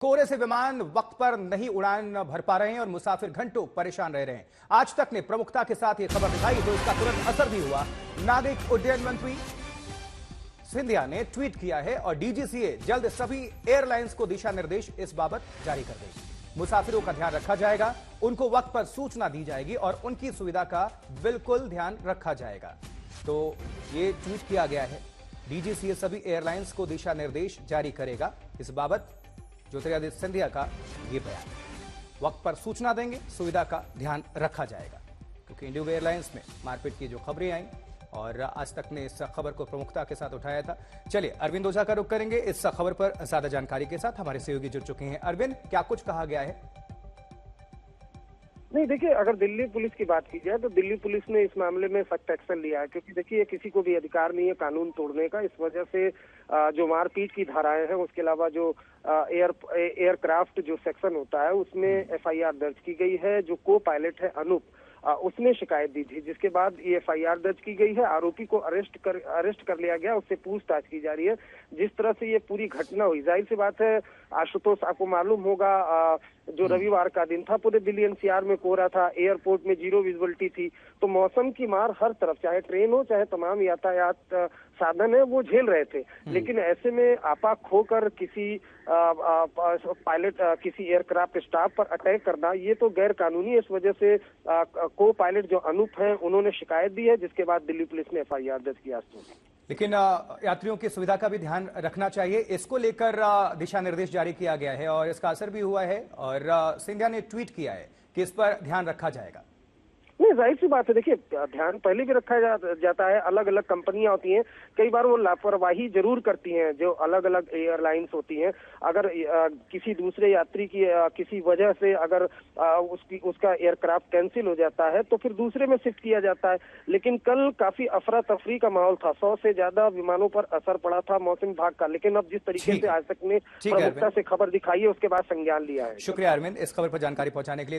कोहरे से विमान वक्त पर नहीं उड़ान भर पा रहे हैं और मुसाफिर घंटों परेशान रह रहे हैं। आज तक ने प्रमुखता के साथ ये खबर दिखाई तो इसका तुरंत असर भी हुआ। नागरिक उड्डयन मंत्री सिंधिया ने ट्वीट किया है और डीजीसीए जल्द सभी एयरलाइंस को दिशा निर्देश इस बाबत जारी कर देगी। मुसाफिरों का ध्यान रखा जाएगा, उनको वक्त पर सूचना दी जाएगी और उनकी सुविधा का बिल्कुल ध्यान रखा जाएगा। तो ये ट्वीट किया गया है। डीजीसीए सभी एयरलाइंस को दिशा निर्देश जारी करेगा। इस बाबत ज्योतिरादित्य सिंधिया का ये बयान, वक्त पर सूचना देंगे, सुविधा का ध्यान रखा जाएगा। क्योंकि इंडिगो एयरलाइंस में मारपीट की जो खबरें आई और आज तक ने इस खबर को प्रमुखता के साथ उठाया था। चलिए अरविंद ओझा का रुख करेंगे इस खबर पर ज्यादा जानकारी के साथ। हमारे सहयोगी जुड़ चुके हैं। अरविंद, क्या कुछ कहा गया है? नहीं, देखिए, अगर दिल्ली पुलिस की बात की जाए तो दिल्ली पुलिस ने इस मामले में सख्त एक्शन लिया है, क्योंकि देखिए किसी को भी अधिकार नहीं है कानून तोड़ने का। इस वजह से जो मारपीट की धाराएं हैं, उसके अलावा जो एयरक्राफ्ट जो सेक्शन होता है उसमें एफआईआर दर्ज की गई है। जो को पायलट है अनूप, उसने शिकायत दी थी, जिसके बाद ये एफआईआर दर्ज की गई है। आरोपी को अरेस्ट कर लिया गया, उससे पूछताछ की जा रही है। जिस तरह से ये पूरी घटना हुई, जाहिर सी बात है आशुतोष, आपको मालूम होगा जो रविवार का दिन था, पूरे दिल्ली एनसीआर में कोहरा था, एयरपोर्ट में जीरो विजिबिलिटी थी। तो मौसम की मार हर तरफ, चाहे ट्रेन हो चाहे तमाम यातायात साधन है, वो झेल रहे थे। लेकिन ऐसे में आपा खोकर किसी पायलट किसी एयरक्राफ्ट स्टाफ पर अटैक करना, ये तो गैर कानूनी है। इस वजह से को पायलट जो अनूप है उन्होंने शिकायत दी है, जिसके बाद दिल्ली पुलिस ने एफआईआर दर्ज किया। लेकिन यात्रियों की सुविधा का भी ध्यान रखना चाहिए, इसको लेकर दिशा निर्देश जारी किया गया है और इसका असर भी हुआ है। और सिंधिया ने ट्वीट किया है कि इस पर ध्यान रखा जाएगा। नहीं, जाहिर सी बात है, देखिए ध्यान पहले भी रखा जाता है। अलग अलग कंपनियां होती हैं, कई बार वो लापरवाही जरूर करती हैं। जो अलग अलग एयरलाइंस होती हैं, अगर किसी दूसरे यात्री की किसी वजह से अगर उसका एयरक्राफ्ट कैंसिल हो जाता है तो फिर दूसरे में शिफ्ट किया जाता है। लेकिन कल काफी अफरा तफरी का माहौल था, 100 से ज्यादा विमानों पर असर पड़ा था मौसम विभाग का। लेकिन अब जिस तरीके से आज तक ने प्रमुखता से खबर दिखाई है, उसके बाद संज्ञान लिया है। शुक्रिया अरविंद, इस खबर पर जानकारी पहुंचाने के लिए।